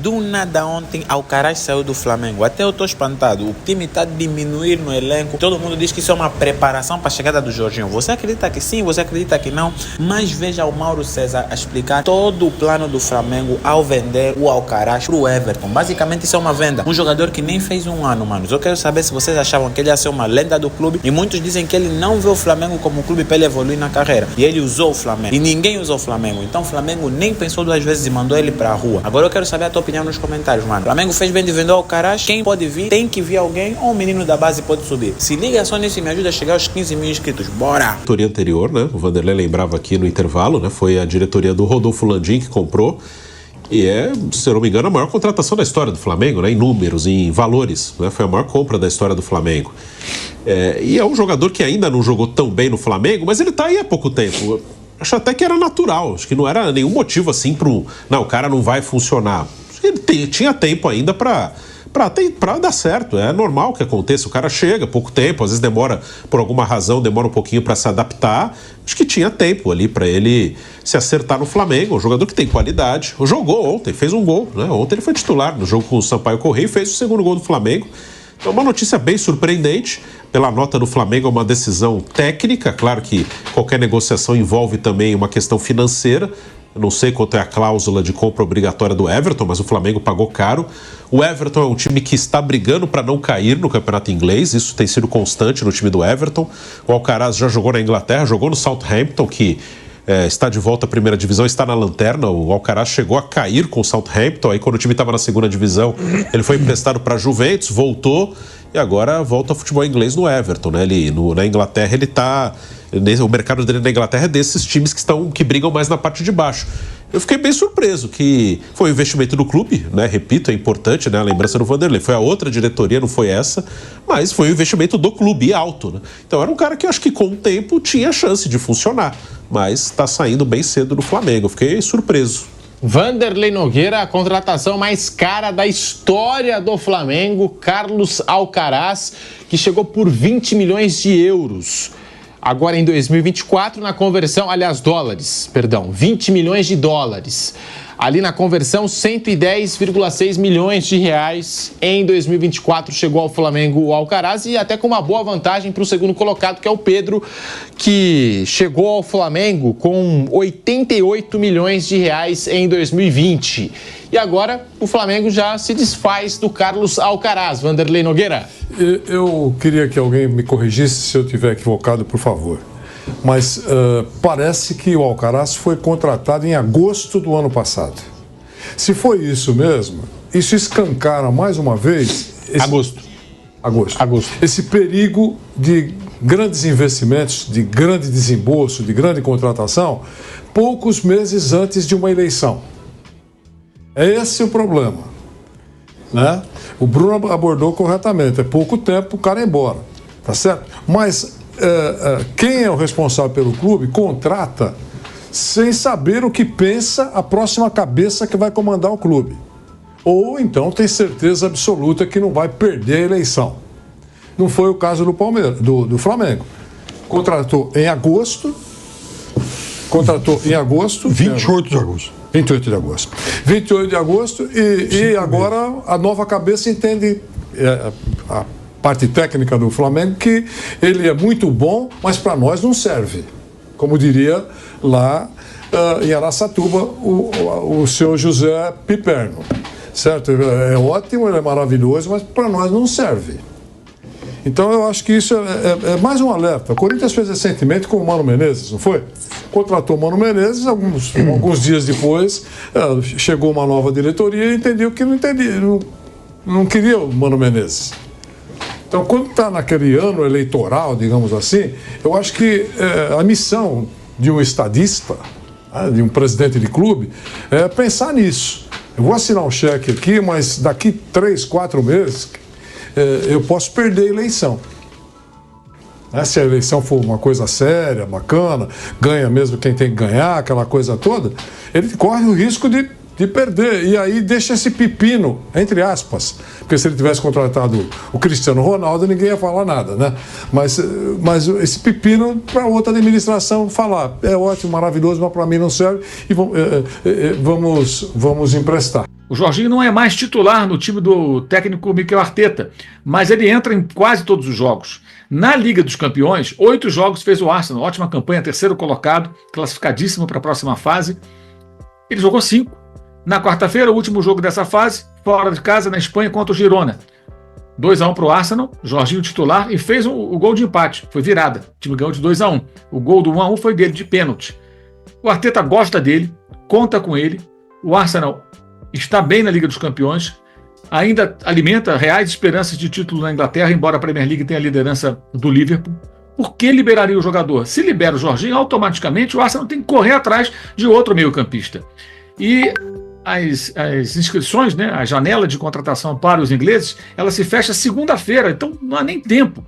do nada ontem, Alcaraz saiu do Flamengo. Até eu estou espantado. O time está a diminuir no elenco. Todo mundo diz que isso é uma preparação para a chegada do Jorginho. Você acredita que sim, você acredita que não? Mas veja o Mauro César a explicar todo o plano do Flamengo ao vender o Alcaraz pro Everton. Basicamente isso é uma venda. Um jogador que nem fez um ano, manos. Eu quero saber se vocês achavam que ele ia ser uma lenda do clube. E muitos dizem que ele não vê o Flamengo como clube para ele evoluir na carreira. E ele usou o Flamengo. E ninguém usou o Flamengo. Então o Flamengo nem pensou duas vezes e mandou ele pra rua. Agora eu quero saber a tua opinião nos comentários, mano. O Flamengo fez bem de vender o Alcaraz. Quem pode vir, tem que vir alguém ou um menino da base pode subir. Se liga só nisso e me ajuda a chegar aos 15 mil inscritos. Bora! A diretoria anterior, né? O Vanderlei lembrava aqui no intervalo, né? Foi a diretoria do Rodolfo Landim que comprou. E se eu não me engano, a maior contratação da história do Flamengo, né? Em números, em valores, né? Foi a maior compra da história do Flamengo. E é um jogador que ainda não jogou tão bem no Flamengo, mas ele tá aí há pouco tempo. Acho até que era natural, acho que não era nenhum motivo assim não, o cara não vai funcionar. Ele tinha tempo ainda para dar certo, é normal que aconteça, o cara chega pouco tempo, às vezes demora, por alguma razão, demora um pouquinho para se adaptar, acho que tinha tempo ali para ele se acertar no Flamengo, um jogador que tem qualidade, jogou ontem, fez um gol, né? Ontem ele foi titular no jogo com o Sampaio Corrêa e fez o segundo gol do Flamengo. É uma notícia bem surpreendente. Pela nota do Flamengo, é uma decisão técnica. Claro que qualquer negociação envolve também uma questão financeira. Eu não sei quanto é a cláusula de compra obrigatória do Everton, mas o Flamengo pagou caro. O Everton é um time que está brigando para não cair no campeonato inglês. Isso tem sido constante no time do Everton. O Alcaraz já jogou na Inglaterra, jogou no Southampton, que está de volta à primeira divisão, está na lanterna. O Alcaraz chegou a cair com o Southampton. Aí quando o time estava na segunda divisão, ele foi emprestado para a Juventus, voltou e agora volta ao futebol inglês no Everton, né? Na Inglaterra ele está... O mercado dele na Inglaterra é desses times que brigam mais na parte de baixo. Eu fiquei bem surpreso que foi um investimento do clube, né? Repito, é importante, né? A lembrança do Vanderlei. Foi a outra diretoria, não foi essa, mas foi um investimento do clube alto, né? Então era um cara que eu acho que com o tempo tinha chance de funcionar, mas está saindo bem cedo do Flamengo. Eu fiquei surpreso. Vanderlei Nogueira, a contratação mais cara da história do Flamengo, Carlos Alcaraz, que chegou por 20 milhões de euros. Agora em 2024, na conversão, dólares, 20 milhões de dólares. Ali na conversão, 110,6 milhões de reais. Em 2024 chegou ao Flamengo o Alcaraz e até com uma boa vantagem para o segundo colocado, que é o Pedro, que chegou ao Flamengo com 88 milhões de reais em 2020. E agora o Flamengo já se desfaz do Carlos Alcaraz. Vanderlei Nogueira. Eu queria que alguém me corrigisse se eu estiver equivocado, por favor. Mas parece que o Alcaraz foi contratado em agosto do ano passado. Se foi isso mesmo, isso escancara mais uma vez... Agosto. Esse perigo de grandes investimentos, de grande desembolso, de grande contratação, poucos meses antes de uma eleição. É esse o problema, né? O Bruno abordou corretamente. É pouco tempo, o cara é embora, tá certo? Mas quem é o responsável pelo clube contrata sem saber o que pensa a próxima cabeça que vai comandar o clube. Ou então tem certeza absoluta que não vai perder a eleição. Não foi o caso do Palmeiras, do Flamengo. Contratou em agosto. 28 de agosto. 28 de agosto. 28 de agosto e agora a nova cabeça entende a parte técnica do Flamengo que ele é muito bom, mas para nós não serve. Como diria lá em Araçatuba o seu José Piperno. Certo? É ótimo, ele é maravilhoso, mas para nós não serve. Então eu acho que isso é mais um alerta. O Corinthians fez recentemente com o Mano Menezes, não foi? Contratou o Mano Menezes, alguns dias depois chegou uma nova diretoria e entendeu que não queria o Mano Menezes. Então, quando está naquele ano eleitoral, digamos assim, eu acho que a missão de um estadista, de um presidente de clube, é pensar nisso. Eu vou assinar um cheque aqui, mas daqui 3, 4 meses eu posso perder a eleição. Se a eleição for uma coisa séria, bacana, ganha mesmo quem tem que ganhar, aquela coisa toda, ele corre o risco de perder. E aí deixa esse pepino, entre aspas. Porque se ele tivesse contratado o Cristiano Ronaldo, ninguém ia falar nada, né? Mas esse pepino para outra administração falar, é ótimo, maravilhoso, mas para mim não serve e vamos emprestar. O Jorginho não é mais titular no time do técnico Mikel Arteta, mas ele entra em quase todos os jogos. Na Liga dos Campeões, 8 jogos fez o Arsenal, ótima campanha, terceiro colocado, classificadíssimo para a próxima fase. Ele jogou 5. Na quarta-feira, o último jogo dessa fase, fora de casa, na Espanha, contra o Girona. 2-1 para o Arsenal, Jorginho titular, e fez o gol de empate. Foi virada, o time ganhou de 2-1. O gol do 1-1 foi dele, de pênalti. O Arteta gosta dele, conta com ele. O Arsenal está bem na Liga dos Campeões, ainda alimenta reais esperanças de título na Inglaterra, embora a Premier League tenha a liderança do Liverpool. Por que liberaria o jogador? Se libera o Jorginho, automaticamente o Arsenal tem que correr atrás de outro meio-campista. E as inscrições, né, a janela de contratação para os ingleses, ela se fecha segunda-feira, então não há nem tempo.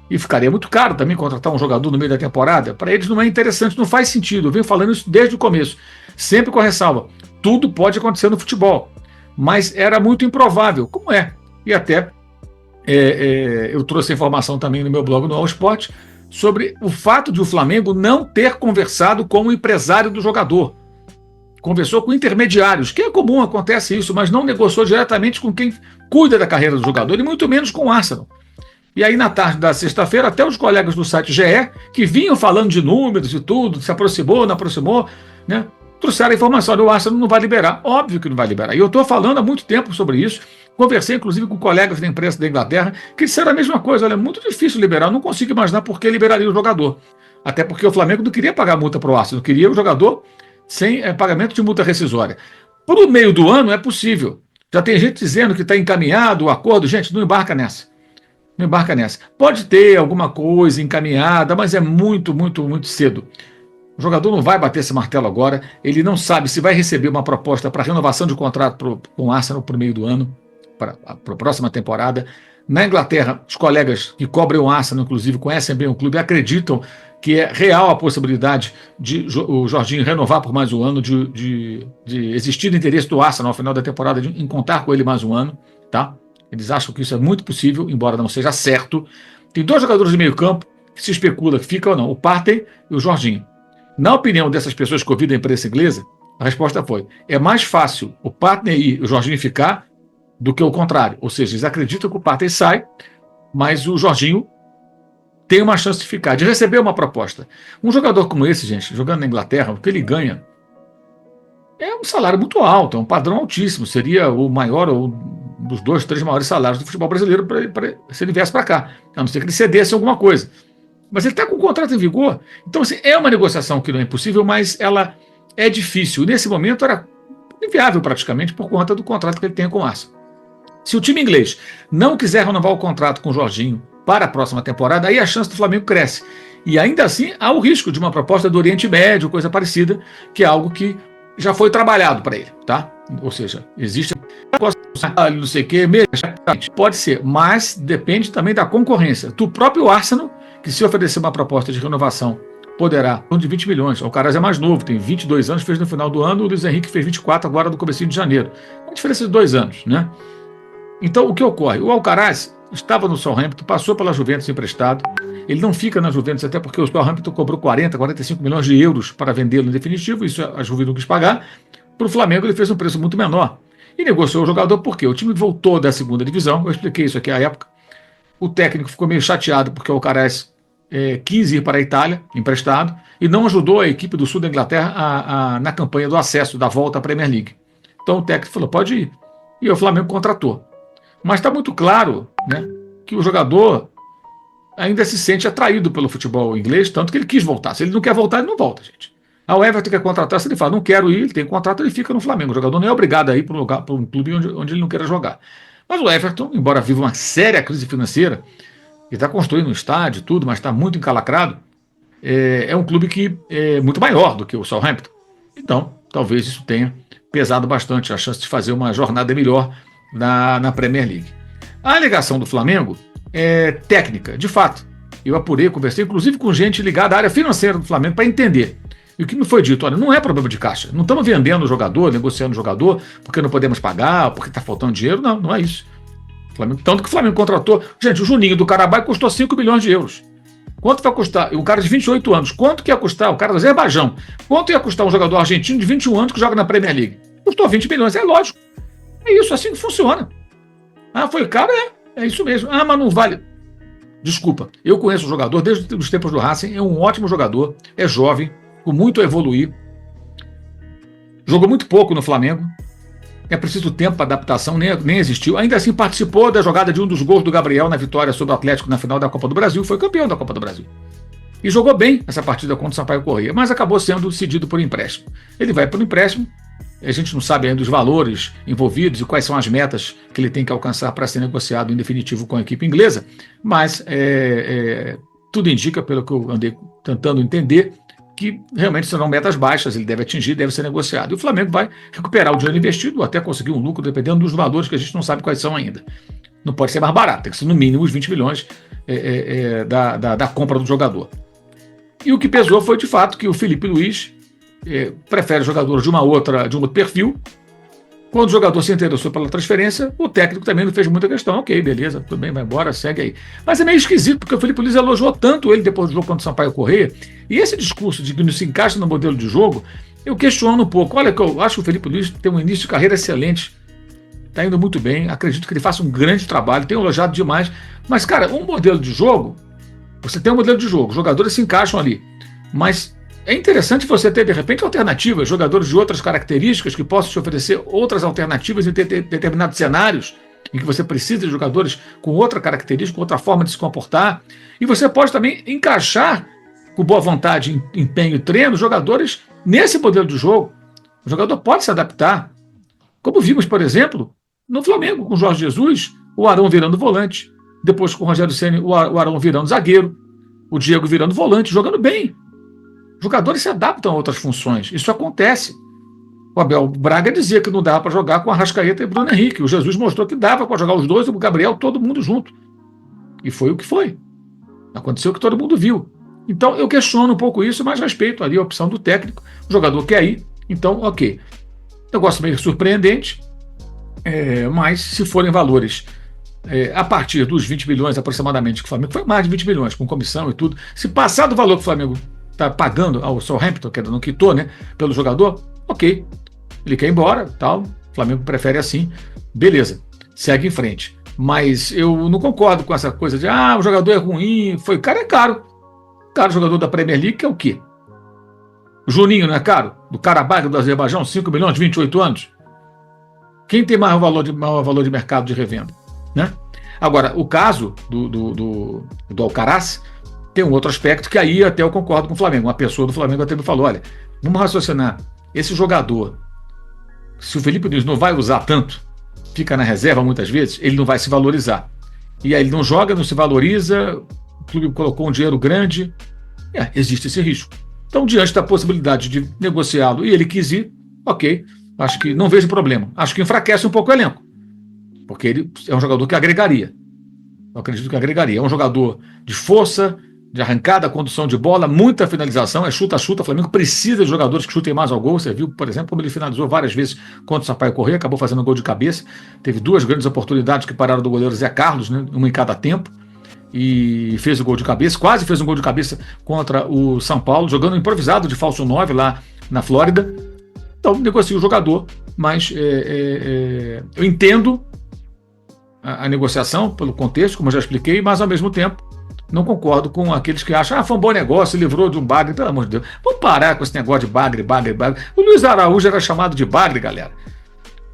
E ficaria muito caro também contratar um jogador no meio da temporada. Para eles não é interessante, não faz sentido. Eu venho falando isso desde o começo, sempre com a ressalva. Tudo pode acontecer no futebol, mas era muito improvável, como é. E até eu trouxe a informação também no meu blog no All Sport sobre o fato de o Flamengo não ter conversado com o empresário do jogador. Conversou com intermediários, que é comum, acontece isso, mas não negociou diretamente com quem cuida da carreira do jogador, e muito menos com o Arsenal. E aí, na tarde da sexta-feira, até os colegas do site GE, que vinham falando de números e tudo, se aproximou, não aproximou, né, trouxeram a informação, o Arsenal não vai liberar. Óbvio que não vai liberar. E eu estou falando há muito tempo sobre isso, conversei inclusive com colegas da imprensa da Inglaterra, que disseram a mesma coisa, olha, é muito difícil liberar, não consigo imaginar por que liberaria o jogador. Até porque o Flamengo não queria pagar multa para o Arsenal, queria o jogador sem pagamento de multa rescisória. Para o meio do ano é possível. Já tem gente dizendo que está encaminhado o acordo. Gente, não embarca nessa. Não embarca nessa. Pode ter alguma coisa encaminhada, mas é muito, muito, muito cedo. O jogador não vai bater esse martelo agora. Ele não sabe se vai receber uma proposta para renovação de contrato com o Arsenal para o meio do ano, para a próxima temporada. Na Inglaterra, os colegas que cobrem o Arsenal, inclusive, conhecem bem o clube, acreditam que é real a possibilidade de o Jorginho renovar por mais um ano, de existir interesse do Arsenal ao final da temporada em contar com ele mais um ano, tá? Eles acham que isso é muito possível, embora não seja certo. Tem 2 jogadores de meio campo que se especula que ficam ou não, o Partey e o Jorginho. Na opinião dessas pessoas que ouviram a imprensa inglesa, a resposta foi: é mais fácil o Partey e o Jorginho ficar do que o contrário. Ou seja, eles acreditam que o Partey sai, mas o Jorginho tem uma chance de ficar, de receber uma proposta. Um jogador como esse, gente, jogando na Inglaterra, o que ele ganha é um salário muito alto, é um padrão altíssimo. Seria o maior, ou um dos 2, 3 maiores salários do futebol brasileiro se ele viesse para cá, a não ser que ele cedesse alguma coisa. Mas ele está com o contrato em vigor. Então, assim, é uma negociação que não é impossível, mas ela é difícil. Nesse momento era inviável praticamente por conta do contrato que ele tem com o Arsenal. Se o time inglês não quiser renovar o contrato com o Jorginho para a próxima temporada, aí a chance do Flamengo cresce. E ainda assim há o risco de uma proposta do Oriente Médio, coisa parecida, que é algo que já foi trabalhado para ele, tá? Ou seja, existe não sei o que, pode ser, mas depende também da concorrência. Do próprio Arsenal, que se oferecer uma proposta de renovação, poderá, de 20 milhões. O Alcaraz é mais novo, tem 22 anos, fez no final do ano, o Luiz Henrique fez 24 agora no comecinho de janeiro. Uma diferença de 2 anos, né? Então, o que ocorre? O Alcaraz estava no Southampton, passou pela Juventus emprestado, ele não fica na Juventus, até porque o Southampton cobrou 40, 45 milhões de euros para vendê-lo em definitivo, isso a Juventus não quis pagar. Para o Flamengo ele fez um preço muito menor e negociou o jogador porque o time voltou da segunda divisão, eu expliquei isso aqui à época, o técnico ficou meio chateado porque o Alcaraz quis ir para a Itália, emprestado, e não ajudou a equipe do sul da Inglaterra na campanha do acesso, da volta à Premier League. Então o técnico falou, pode ir, e o Flamengo contratou. Mas está muito claro, né, que o jogador ainda se sente atraído pelo futebol inglês, tanto que ele quis voltar. Se ele não quer voltar, ele não volta, gente. O Everton quer contratar, se ele fala, não quero ir, ele tem contrato, ele fica no Flamengo. O jogador não é obrigado a ir para um clube onde ele não queira jogar. Mas o Everton, embora viva uma séria crise financeira, ele está construindo um estádio, tudo, mas está muito encalacrado, é um clube que é muito maior do que o Southampton. Então, talvez isso tenha pesado bastante a chance de fazer uma jornada melhor na Premier League. A alegação do Flamengo é técnica, de fato. Eu apurei, conversei inclusive com gente ligada à área financeira do Flamengo para entender. E o que me foi dito, olha, não é problema de caixa. Não estamos vendendo o jogador, negociando o jogador, porque não podemos pagar, porque está faltando dinheiro. Não, não é isso. Tanto que o Flamengo contratou... Gente, o Juninho do Carabao custou 5 milhões de euros. Quanto vai custar? Um cara de 28 anos. Quanto que ia custar? O cara do Azerbaijão. Quanto ia custar um jogador argentino de 21 anos que joga na Premier League? Custou 20 milhões, é lógico. É isso, assim que funciona. Ah, foi caro? É isso mesmo. Ah, mas não vale. Desculpa, eu conheço o jogador desde os tempos do Racing, é um ótimo jogador, é jovem, com muito a evoluir. Jogou muito pouco no Flamengo. É preciso tempo para adaptação, nem existiu. Ainda assim participou da jogada de um dos gols do Gabriel na vitória sobre o Atlético na final da Copa do Brasil. Foi campeão da Copa do Brasil. E jogou bem essa partida contra o Sampaio Corrêa, mas acabou sendo cedido por empréstimo. Ele vai por empréstimo, a gente não sabe ainda os valores envolvidos e quais são as metas que ele tem que alcançar para ser negociado em definitivo com a equipe inglesa, mas tudo indica, pelo que eu andei tentando entender, que realmente serão metas baixas, ele deve atingir, deve ser negociado. E o Flamengo vai recuperar o dinheiro investido, ou até conseguir um lucro, dependendo dos valores que a gente não sabe quais são ainda. Não pode ser mais barato, tem que ser no mínimo os 20 milhões da compra do jogador. E o que pesou foi, de fato, que o Felipe Luiz prefere jogadores de um outro perfil. Quando o jogador se interessou pela transferência, o técnico também não fez muita questão. Ok, beleza, tudo bem, vai embora, segue aí. Mas é meio esquisito, porque o Felipe Luiz elogiou tanto ele depois do jogo contra o Sampaio Corrêa, e esse discurso de que não se encaixa no modelo de jogo, eu questiono um pouco. Olha, que eu acho que o Felipe Luiz tem um início de carreira excelente, está indo muito bem, acredito que ele faça um grande trabalho, tem elogiado demais, mas, cara, um modelo de jogo, você tem um modelo de jogo, os jogadores se encaixam ali, mas é interessante você ter, de repente, alternativas, jogadores de outras características que possam te oferecer outras alternativas em determinados cenários em que você precisa de jogadores com outra característica, outra forma de se comportar. E você pode também encaixar, com boa vontade, empenho e treino, jogadores nesse modelo de jogo. O jogador pode se adaptar. Como vimos, por exemplo, no Flamengo, com o Jorge Jesus, o Arão virando volante. Depois, com o Rogério Ceni, o Arão virando zagueiro. O Diego virando volante, jogando bem. Jogadores se adaptam a outras funções. Isso acontece. O Abel Braga dizia que não dava para jogar com Arrascaeta e Bruno Henrique. O Jesus mostrou que dava para jogar os dois, o Gabriel, todo mundo junto. E foi o que foi. Aconteceu o que todo mundo viu. Então eu questiono um pouco isso, mas respeito ali a opção do técnico. O jogador quer ir, então ok. Negócio meio surpreendente, mas se forem valores a partir dos 20 milhões aproximadamente que o Flamengo, foi mais de 20 milhões com comissão e tudo, se passar do valor que o Flamengo está pagando ao Southampton, que ainda não quitou, né, pelo jogador, ok, ele quer ir embora, tal, o Flamengo prefere assim, beleza, segue em frente. Mas eu não concordo com essa coisa de o jogador é ruim, o cara é caro. O cara, jogador da Premier League, que é o quê? O Juninho não é caro? Do Karabakh do Azerbaijão, 5 milhões, 28 anos. Quem tem maior valor de mercado de revenda? Né? Agora, o caso do Alcaraz tem um outro aspecto que aí até eu concordo com o Flamengo. Uma pessoa do Flamengo até me falou, olha, vamos raciocinar, esse jogador, se o Felipe Luiz não vai usar tanto, fica na reserva muitas vezes, ele não vai se valorizar. E aí ele não joga, não se valoriza, o clube colocou um dinheiro grande, existe esse risco. Então, diante da possibilidade de negociá-lo e ele quis ir, ok, acho que não vejo problema. Acho que enfraquece um pouco o elenco, porque ele é um jogador que agregaria. Eu acredito que agregaria. É um jogador de força, de arrancada, condução de bola, muita finalização, é chuta-chuta. O Flamengo precisa de jogadores que chutem mais ao gol. Você viu, por exemplo, como ele finalizou várias vezes contra o Sampaio Corrêa, acabou fazendo gol de cabeça. Teve 2 grandes oportunidades que pararam do goleiro Zé Carlos, né, uma em cada tempo, e fez o gol de cabeça, quase fez um gol de cabeça contra o São Paulo, jogando improvisado de falso 9 lá na Flórida. Então, negocia o jogador, mas eu entendo a negociação pelo contexto, como eu já expliquei, mas ao mesmo tempo não concordo com aqueles que acham foi um bom negócio, se livrou de um bagre, pelo amor de Deus. Vamos parar com esse negócio de bagre. O Luiz Araújo era chamado de bagre, galera.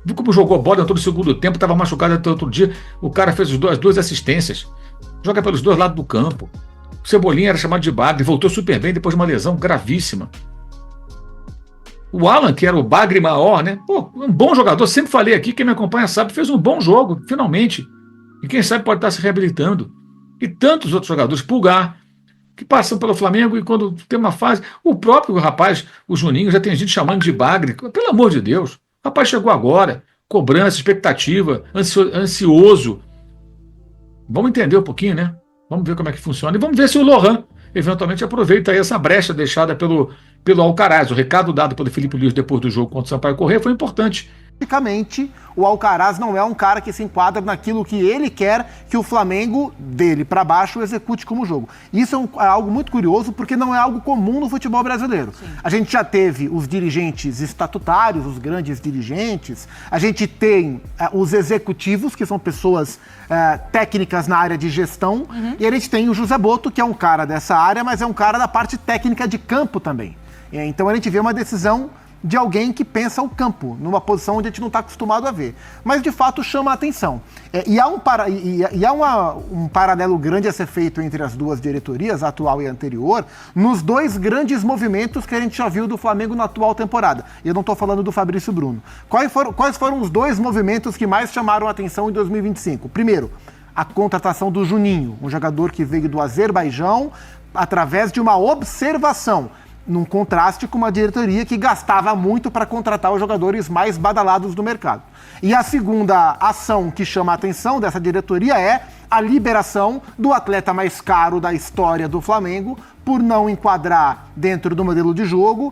Viu como jogou bola em todo o segundo tempo, estava machucado até outro dia, o cara fez as 2 assistências. Joga pelos 2 lados do campo. O Cebolinha era chamado de bagre, voltou super bem depois de uma lesão gravíssima. O Alan, que era o bagre maior, né? Um bom jogador, sempre falei aqui, quem me acompanha sabe, fez um bom jogo, finalmente. E quem sabe pode estar se reabilitando. E tantos outros jogadores, Pulgar, que passam pelo Flamengo e quando tem uma fase... O próprio rapaz, o Juninho, já tem gente chamando de bagre. Pelo amor de Deus. O rapaz chegou agora, cobrança, expectativa, ansioso. Vamos entender um pouquinho, né? Vamos ver como é que funciona. E vamos ver se o Lohan eventualmente aproveita aí essa brecha deixada pelo Alcaraz. O recado dado pelo Felipe Luiz depois do jogo contra o Sampaio Corrêa foi importante. Praticamente o Alcaraz não é um cara que se enquadra naquilo que ele quer que o Flamengo, dele para baixo, execute como jogo. Isso é algo muito curioso, porque não é algo comum no futebol brasileiro. Sim. A gente já teve os dirigentes estatutários, os grandes dirigentes, a gente tem os executivos, que são pessoas técnicas na área de gestão, e a gente tem o José Botto, que é um cara dessa área, mas é um cara da parte técnica de campo também. Então a gente vê uma decisão de alguém que pensa o campo, numa posição onde a gente não está acostumado a ver. Mas, de fato, chama a atenção. E há um paralelo grande a ser feito entre as duas diretorias, a atual e a anterior, nos dois grandes movimentos que a gente já viu do Flamengo na atual temporada. E eu não estou falando do Fabrício Bruno. Quais foram os dois movimentos que mais chamaram a atenção em 2025? Primeiro, a contratação do Juninho, um jogador que veio do Azerbaijão através de uma observação, num contraste com uma diretoria que gastava muito para contratar os jogadores mais badalados do mercado. E a segunda ação que chama a atenção dessa diretoria é a liberação do atleta mais caro da história do Flamengo, por não enquadrar dentro do modelo de jogo,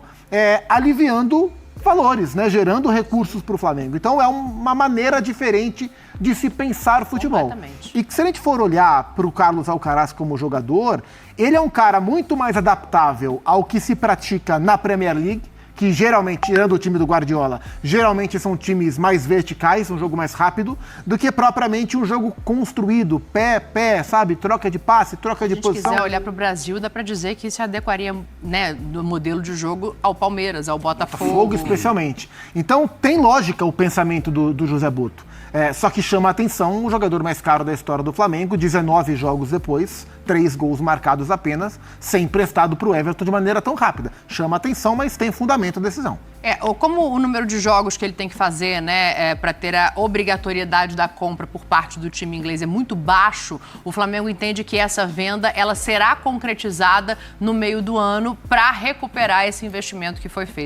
aliviando valores, né, gerando recursos para o Flamengo. Então é uma maneira diferente de se pensar futebol. E se a gente for olhar para o Carlos Alcaraz como jogador, ele é um cara muito mais adaptável ao que se pratica na Premier League, que geralmente, tirando o time do Guardiola, geralmente são times mais verticais, um jogo mais rápido, do que propriamente um jogo construído, pé, sabe? Troca de passe, troca de posição. Se a gente quiser olhar para o Brasil, dá para dizer que se adequaria, né, do modelo de jogo ao Palmeiras, ao Botafogo. Especialmente. Então, tem lógica o pensamento do José Botto. Só que chama a atenção o jogador mais caro da história do Flamengo, 19 jogos depois, 3 gols marcados apenas, ser emprestado para o Everton de maneira tão rápida. Chama a atenção, mas tem fundamento a decisão. Como o número de jogos que ele tem que fazer, né, para ter a obrigatoriedade da compra por parte do time inglês é muito baixo, o Flamengo entende que essa venda ela será concretizada no meio do ano para recuperar esse investimento que foi feito.